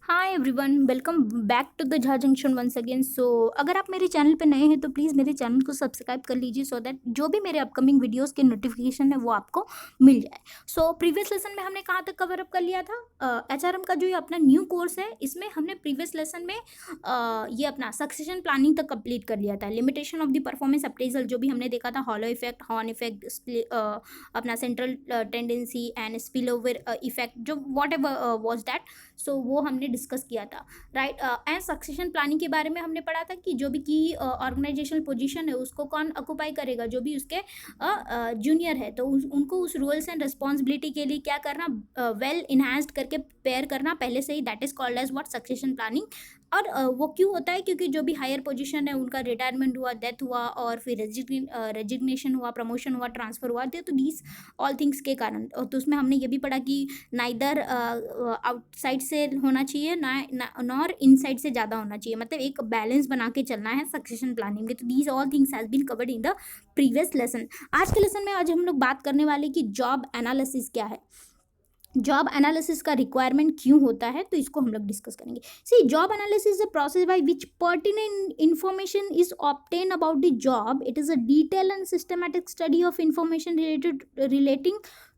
Hi everyone, welcome back to the Jha junction once again. So अगर आप मेरे channel पे नए हैं तो प्लीज़ मेरे चैनल को सब्सक्राइब कर लीजिए सो दैट जो भी मेरे अपकमिंग वीडियोस के नोटिफिकेशन है वो आपको मिल जाए। सो प्रीवियस लेसन में हमने कहाँ तक कवर अप कर लिया था? एचआरएम का जो ये अपना न्यू कोर्स है इसमें हमने प्रीवियस लेसन में ये अपना सक्सेशन प्लानिंग तक कंप्लीट कर लिया था। Limitation of the performance appraisal जो भी हमने देखा था, हॉलो इफेक्ट, हॉर्न इफेक्ट, अपना central tendency and spill over effect, जो वॉट एवर वॉज दैट, सो वो हमने डिस्कस किया था, राइट। एंड सक्सेशन प्लानिंग के बारे में हमने पढ़ा था कि जो भी की ऑर्गेनाइजेशनल पोजीशन है उसको कौन ऑक्यूपाई करेगा, जो भी उसके जूनियर है, तो उनको उस रोल्स एंड रिस्पॉन्सिबिलिटी के लिए क्या करना, वेल इन्हांस्ड करके प्रिपेयर करना पहले से ही, that is called as what succession planning. और वो क्यों होता है? क्योंकि जो भी हायर पोजीशन है उनका रिटायरमेंट हुआ, डेथ हुआ, और फिर रेजिग्नेशन हुआ, प्रमोशन हुआ, ट्रांसफर हुआ, तो दीज ऑल थिंग्स के कारण। तो उसमें हमने ये भी पढ़ा कि नाइदर आउटसाइड से होना चाहिए नॉर इनसाइड से ज़्यादा होना चाहिए, मतलब एक बैलेंस बना के चलना है सक्सेशन प्लानिंग में। तो these all things has been covered in the previous lesson. आज के लेसन में आज हम लोग बात करने वाले कि जॉब एनालिसिस क्या है, जॉब एनालिसिस का रिक्वायरमेंट क्यों होता है, तो इसको हम लोग डिस्कस करेंगे। See, job analysis is a process by which pertinent information is obtain about the job. It is a detail and systematic study of information relating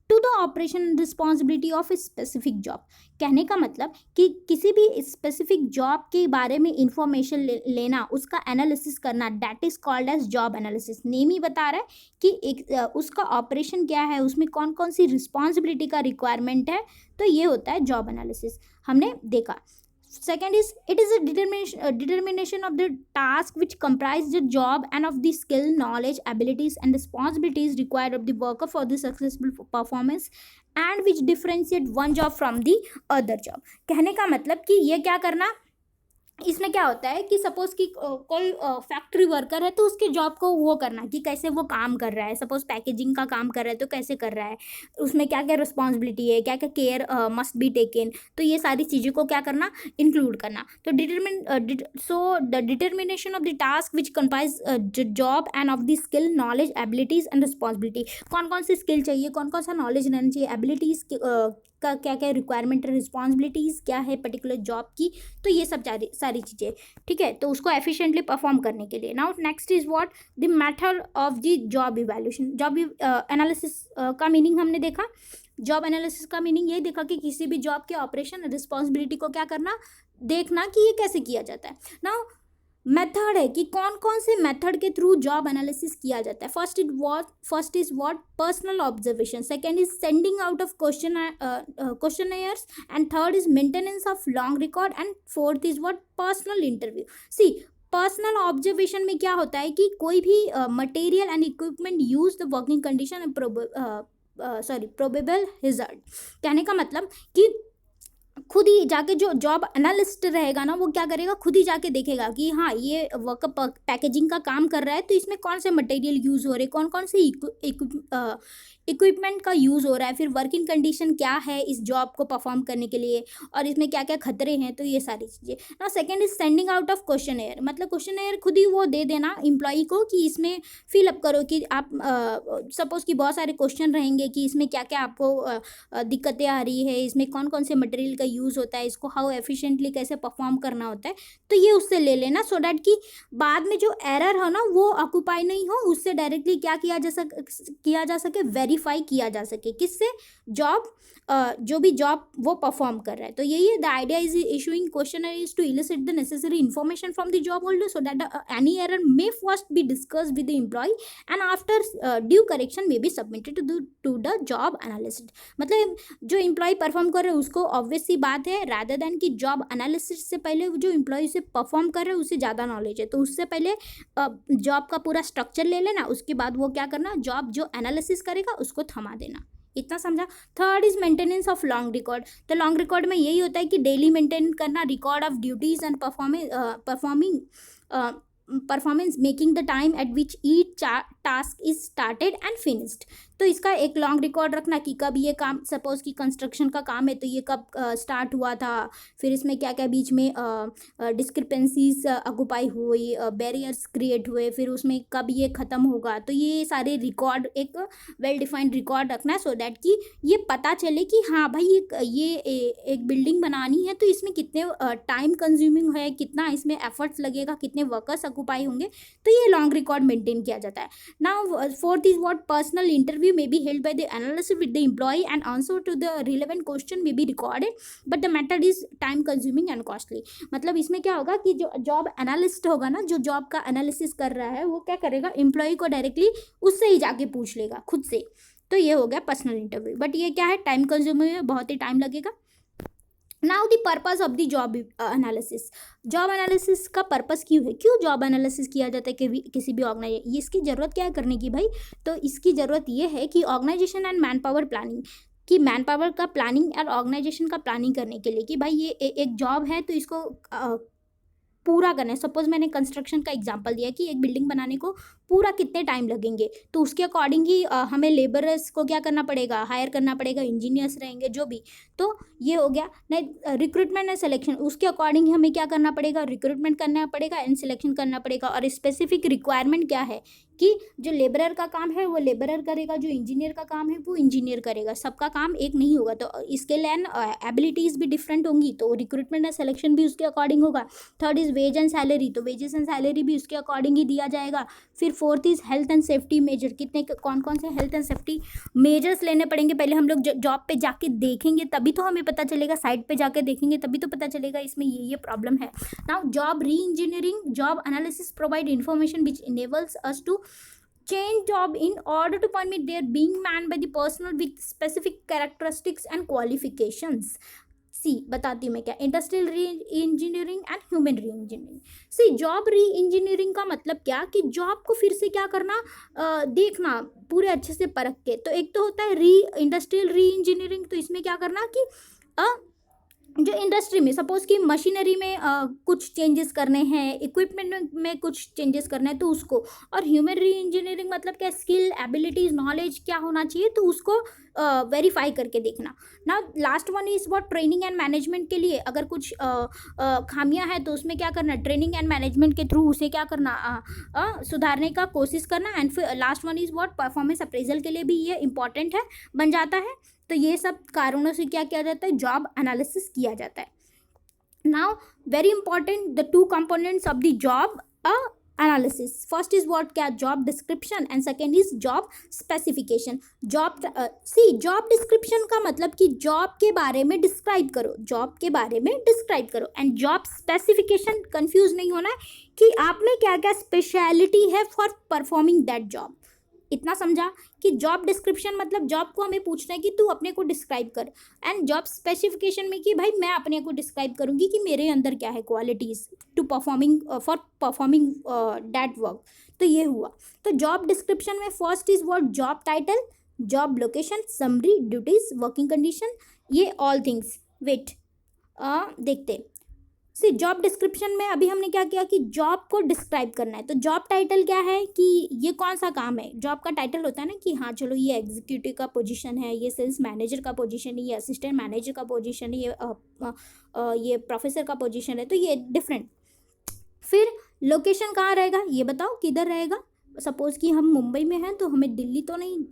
to the operation and responsibility of a specific job. कहने का मतलब कि किसी भी specific job के बारे में information लेना, उसका एनालिसिस करना, that is called as job analysis. Name ही बता रहा है कि उसका ऑपरेशन क्या है, उसमें कौन कौन सी रिस्पॉन्सिबिलिटी का रिक्वायरमेंट है, तो ये होता है जॉब एनालिसिस, हमने देखा। Second is, it is a determination of the task which comprise the job and of the skill, knowledge, abilities and responsibilities required of the worker for the successful performance and which differentiate one job from the other job। कहने का मतलब कि ये क्या करना, इसमें क्या होता है कि सपोज कि कोई फैक्ट्री वर्कर है तो उसके जॉब को वो करना कि कैसे वो काम कर रहा है। सपोज पैकेजिंग का काम कर रहा है तो कैसे कर रहा है, उसमें क्या क्या रिस्पॉन्सिबिलिटी है, क्या क्या केयर मस्ट बी टेकन, तो ये सारी चीज़ों को क्या करना, इंक्लूड करना। तो the determination of the task which comprise job end of the skill, knowledge, abilities and responsibility. कौन कौन सी स्किल चाहिए, कौन कौन सा नॉलेज रहना चाहिए, एबिलिटीज़ का क्या क्या रिक्वायरमेंट है, रिस्पॉन्सिबिलिटीज़ क्या है पर्टिकुलर जॉब की, तो ये सब सारी चीज़ें, ठीक है, तो उसको एफिशिएंटली परफॉर्म करने के लिए। Now next is what, the method of the job evaluation. Job analysis का मीनिंग हमने देखा। जॉब एनालिसिस का मीनिंग ये देखा कि किसी भी जॉब के ऑपरेशन रिस्पॉन्सिबिलिटी को क्या करना, देखना कि ये कैसे किया जाता है। नाउ मेथड है कि कौन कौन से मेथड के थ्रू जॉब एनालिसिस किया जाता है। First is what, personal observation. Second is sending out of questionnaires and third is maintenance of long record and fourth is what, personal interview. See, personal observation में क्या होता है कि कोई भी material and equipment use the working condition and probable result. कहने का मतलब कि खुद ही जाके जो जॉब एनालिस्ट रहेगा ना, वो क्या करेगा, खुद ही जाके देखेगा कि हाँ ये वर्क पैकेजिंग का काम कर रहा है तो इसमें कौन से मटेरियल यूज़ हो रहे, कौन कौन से इक्विपमेंट का यूज़ हो रहा है, फिर वर्किंग कंडीशन क्या है इस जॉब को परफॉर्म करने के लिए, और इसमें क्या क्या खतरे हैं, तो ये सारी चीज़ें ना। Second is sending out of question, मतलब क्वेश्चन खुद ही वो दे देना एम्प्लॉई को कि इसमें फिलअप करो कि आप सपोज कि बहुत सारे क्वेश्चन रहेंगे कि इसमें क्या क्या आपको दिक्कतें आ रही है, इसमें कौन कौन से मटेरियल का यूज़ होता है, इसको हाउ एफिशिएंटली कैसे परफॉर्म करना होता है, तो ये उससे ले लेना सो डैट कि बाद में जो एरर हो ना वो ऑक्यूपाई नहीं हो, उससे डायरेक्टली क्या किया जा सके, वेरीफाई किया जा सके, किससे, जॉब जो भी जॉब वो परफॉर्म कर रहा है। तो यही है, the idea is issuing question is to elicit the necessary information from the job holder so that any error may first be discussed with the employee and after due correction may be submitted to the job analyst. मतलब जो employ perform कर रहे हैं उसको obvious सी बात है, rather than कि job analysis से पहले जो एम्प्लॉय से परफॉर्म कर रहे हैं उससे ज़्यादा नॉलेज है, तो उससे पहले जॉब का पूरा स्ट्रक्चर ले लेना, उसके बाद वो क्या करना, जॉब जो एनालिसिस करेगा उसको थमा देना। इतना समझा। Third is maintenance of long record. तो लॉन्ग रिकॉर्ड में यही होता है कि डेली मेंटेन करना record of duties and performance making the time eight which each task is started and finished. तो इसका एक लॉन्ग रिकॉर्ड रखना कि कब ये काम, सपोज कि कंस्ट्रक्शन का काम है तो ये कब स्टार्ट हुआ था, फिर इसमें क्या क्या बीच में डिस्क्रिपेंसीज ऑक्यूपाई हुई, बैरियर्स क्रिएट हुए, फिर उसमें कब ये ख़त्म होगा। तो ये सारे रिकॉर्ड एक वेल डिफाइंड रिकॉर्ड रखना, सो दैट कि ये पता चले कि हाँ भाई एक बिल्डिंग बनानी है तो इसमें कितने टाइम कंज्यूमिंग है, कितना इसमें एफर्ट्स लगेगा, कितने वर्कर्स ऑक्यूपाई होंगे। तो ये लॉन्ग रिकॉर्ड मेंटेन किया जाता है। Now fourth is what personal interview may be held by the analyst with the employee and answer to the relevant question may be recorded but the method is time consuming and costly. मतलब इसमें क्या होगा कि जो job analyst होगा ना, जो job का एनालिसिस कर रहा है, वो क्या करेगा, एम्प्लॉय को डायरेक्टली उससे ही जाके पूछ लेगा खुद से। तो ये हो गया पर्सनल इंटरव्यू, बट ये क्या है, टाइम कंज्यूमिंग है, बहुत ही टाइम लगेगा। Now the purpose of the job analysis. Job analysis का पर्पस क्यों है, क्यों जॉब एनालिसिस किया जाता है कि किसी भी ऑर्गेनाइजेशन, इसकी ज़रूरत क्या है करने की भाई। तो इसकी ज़रूरत ये है कि organisation and manpower planning, कि मैन पावर का प्लानिंग और ऑर्गेनाइजेशन का प्लानिंग करने के लिए कि भाई ये एक जॉब है तो इसको पूरा करना है। सपोज मैंने कंस्ट्रक्शन का एग्जांपल दिया कि एक बिल्डिंग बनाने को पूरा कितने टाइम लगेंगे, तो उसके अकॉर्डिंग ही हमें लेबरर्स को क्या करना पड़ेगा, हायर करना पड़ेगा, इंजीनियर्स रहेंगे जो भी। तो ये हो गया। नहीं, रिक्रूटमेंट एंड सिलेक्शन, उसके अकॉर्डिंग हमें क्या करना पड़ेगा, रिक्रूटमेंट करना पड़ेगा एंड सिलेक्शन करना पड़ेगा। और स्पेसिफिक रिक्वायरमेंट क्या है कि जो लेबरर का काम है वो लेबरर करेगा, जो इंजीनियर का काम है वो इंजीनियर करेगा, सबका काम एक नहीं होगा। तो इसके लिए एबिलिटीज़ भी डिफरेंट होंगी, तो रिक्रूटमेंट एंड सिलेक्शन भी उसके अकॉर्डिंग होगा। Third is wage and salary, तो वेजेस एंड सैलरी भी उसके अकॉर्डिंग ही दिया जाएगा। फिर fourth is health and safety measure, कितने कौन कौन से हेल्थ एंड सेफ्टी मेजर्स लेने पड़ेंगे, पहले हम लोग जॉब पे जाके देखेंगे तभी तो हमें पता चलेगा, साइट पे जाके देखेंगे तभी तो पता चलेगा इसमें ये प्रॉब्लम है। Now job reengineering, job analysis provide information which enables us to change job in order to permit their being manned by the personnel with specific characteristics and qualifications. See बताती हूँ मैं क्या, industrial reengineering and human reengineering. See job reengineering का मतलब क्या कि job को फिर से क्या करना, देखना पूरे अच्छे से परख के। तो एक तो होता है इंडस्ट्रियल री इंजीनियरिंग, तो इसमें क्या करना कि जो इंडस्ट्री में सपोज कि मशीनरी में कुछ चेंजेस करने हैं, इक्विपमेंट में कुछ चेंजेस करना है तो उसको। और ह्यूमन री इंजीनियरिंग मतलब क्या, स्किल, एबिलिटीज, नॉलेज क्या होना चाहिए तो उसको वेरीफाई करके देखना। ना last one is what training and management के लिए अगर कुछ खामियां हैं तो उसमें क्या करना, ट्रेनिंग एंड मैनेजमेंट के थ्रू उसे क्या करना, सुधारने का कोशिश करना। एंड फिर last one is what performance appraisal के लिए भी ये इंपॉर्टेंट है, बन जाता है। तो ये सब कारणों से क्या किया जाता है, जॉब एनालिसिस किया जाता है। Now very important the two components of the job analysis, first is what, क्या, job description and second is job specification. Job description का मतलब कि जॉब के बारे में डिस्क्राइब करो, जॉब के बारे में डिस्क्राइब करो। एंड जॉब स्पेसिफिकेशन, कंफ्यूज नहीं होना है कि आप में क्या क्या स्पेशलिटी है फॉर परफॉर्मिंग दैट जॉब। इतना समझा कि जॉब डिस्क्रिप्शन मतलब जॉब को हमें पूछना है कि तू अपने को डिस्क्राइब कर, एंड जॉब स्पेसिफिकेशन में कि भाई मैं अपने को डिस्क्राइब करूंगी कि मेरे अंदर क्या है qualities to performing for performing that work. तो ये हुआ। तो जॉब डिस्क्रिप्शन में first is what, job title, job location, summary, duties, working condition, ये ऑल थिंग्स। वेट देखते। सी जॉब डिस्क्रिप्शन में अभी हमने क्या किया कि जॉब को डिस्क्राइब करना है। तो जॉब टाइटल क्या है कि ये कौन सा काम है। जॉब का टाइटल होता है ना कि हाँ चलो ये एग्जीक्यूटिव का पोजीशन है, ये सेल्स मैनेजर का पोजीशन है, ये असिस्टेंट मैनेजर का पोजीशन है, ये प्रोफेसर का पोजीशन है, तो ये डिफरेंट। फिर लोकेशन कहाँ रहेगा ये बताओ, किधर रहेगा। सपोज़ कि हम मुंबई में हैं तो हमें दिल्ली तो नहीं,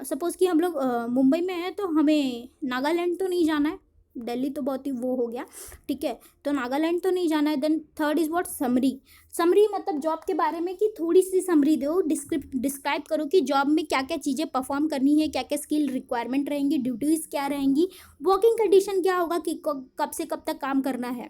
सपोज़ कि हम लोग मुंबई में हैं तो हमें नागालैंड तो नहीं जाना है, दिल्ली तो बहुत ही वो हो गया, ठीक है, तो नागालैंड तो नहीं जाना है। Then third is what, summary. Summary मतलब जॉब के बारे में कि थोड़ी सी समरी दो, डिस्क्राइब करो कि जॉब में क्या क्या चीज़ें परफॉर्म करनी है, क्या क्या स्किल रिक्वायरमेंट रहेंगी, ड्यूटीज़ क्या रहेंगी, वर्किंग कंडीशन क्या होगा कि कब से कब तक काम करना है,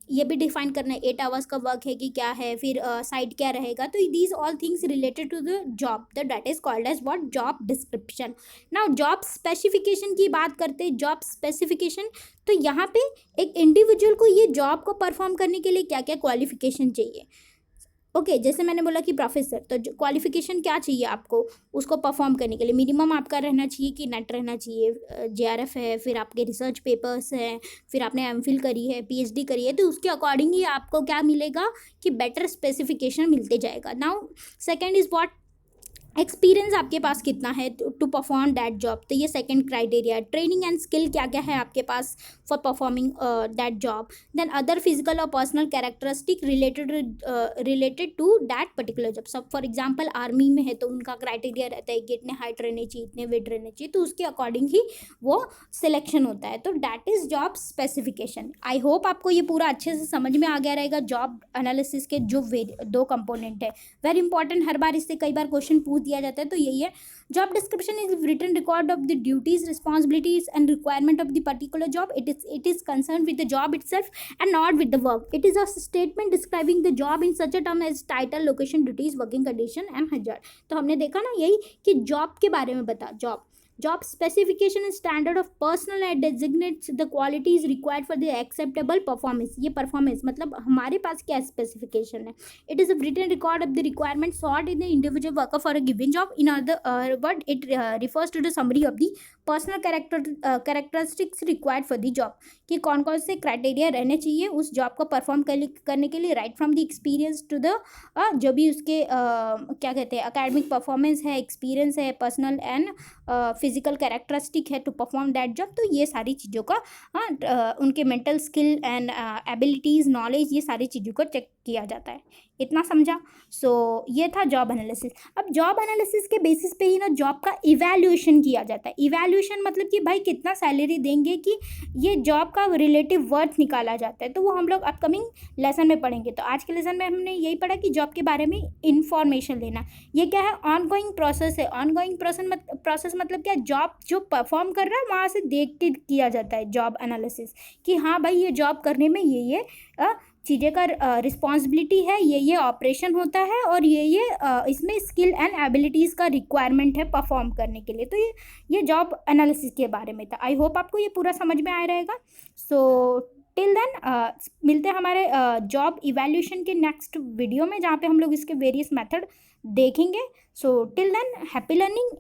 ये भी डिफाइन करना है। 8 आवर्स का वर्क है कि क्या है, फिर साइट क्या रहेगा। तो these all things related to the job, the that is called as what, job description. Now job specification की बात करते हैं। जॉब स्पेसिफिकेशन, तो यहाँ पे एक इंडिविजुअल को ये जॉब को परफॉर्म करने के लिए क्या क्या क्वालिफिकेशन चाहिए। ओके जैसे मैंने बोला कि प्रोफेसर, तो क्वालिफिकेशन क्या चाहिए आपको उसको परफॉर्म करने के लिए। मिनिमम आपका रहना चाहिए कि नेट रहना चाहिए, JRF है, फिर आपके रिसर्च पेपर्स हैं, फिर आपने MPhil करी है, PhD करी है, तो उसके अकॉर्डिंग ही आपको क्या मिलेगा कि बेटर स्पेसिफिकेशन मिलते जाएगा। Now second is what, experience आपके पास कितना है टू परफॉर्म दैट जॉब, तो ये second criteria. Training and skill क्या क्या है आपके पास for performing that job. Then other physical और personal characteristic related to that particular job. सब फॉर एग्जांपल आर्मी में है तो उनका क्राइटेरिया रहता है कि इतने हाइट रहने चाहिए, इतने वेट रहने चाहिए, तो उसके अकॉर्डिंग ही वो सिलेक्शन होता है। तो that is job specification. I hope आपको ये पूरा अच्छे से समझ में आ गया रहेगा। जॉब एनालिसिस के जो दो कंपोनेंट है, वेरी इंपॉर्टेंट, हर बार इससे कई बार क्वेश्चन पूछ दिया जाता है, तो यही है। Job description is written record of the duties, responsibilities and requirement of the particular job. It is concern with the job itself and not with the work. It is a statement describing the job in such a term as title, location, duties, working condition and hazard. तो हमने देखा ना यही कि job के बारे में बता। Job specification is standard of personal and डेजिग्नेट्स the qualities required for the acceptable performance. ये परफॉर्मेंस मतलब हमारे पास क्या स्पेसिफिकेशन है। It is a written record of the requirement sought in the individual worker for a given job. In other word, it refers to the summary of the personal characteristics required for the job, कि कौन कौन से criteria रहने चाहिए उस job को perform करने के लिए, right from the experience to the जो भी उसके क्या कहते हैं एकेडमिक परफॉर्मेंस है, एक्सपीरियंस है, पर्सनल एंड फिजिकल कैरेक्टरिस्टिक है टू परफॉर्म दैट जॉब। तो ये सारी चीज़ों का उनके mental skill and abilities, knowledge, ये सारी चीज़ों को चेक किया जाता है। इतना समझा। सो ये था जॉब एनालिसिस। अब जॉब एनालिसिस के बेसिस पे ही ना जॉब का इवैल्यूएशन किया जाता है। इवैल्यूएशन मतलब कि भाई कितना सैलरी देंगे, कि ये जॉब का रिलेटिव वर्थ निकाला जाता है। तो वो हम लोग अपकमिंग लेसन में पढ़ेंगे। तो आज के लेसन में हमने यही पढ़ा कि जॉब के बारे में इंफॉर्मेशन लेना। ये क्या है, ऑनगोइंग प्रोसेस है। ऑनगोइंग प्रोसेस मतलब क्या, जॉब जो परफॉर्म कर रहा है वहाँ से देख के किया जाता है जॉब एनालिसिस, कि हाँ भाई ये जॉब करने में ये चीज़ें का रिस्पॉन्सिबिलिटी है, ये ऑपरेशन होता है, और ये इसमें स्किल एंड एबिलिटीज़ का रिक्वायरमेंट है परफॉर्म करने के लिए। तो ये जॉब एनालिसिस के बारे में था। आई होप आपको ये पूरा समझ में आ रहेगा। सो टिल देन मिलते हैं हमारे जॉब इवैल्यूएशन के नेक्स्ट वीडियो में, जहाँ पे हम लोग इसके वेरियस मेथड देखेंगे। So till than happy learning.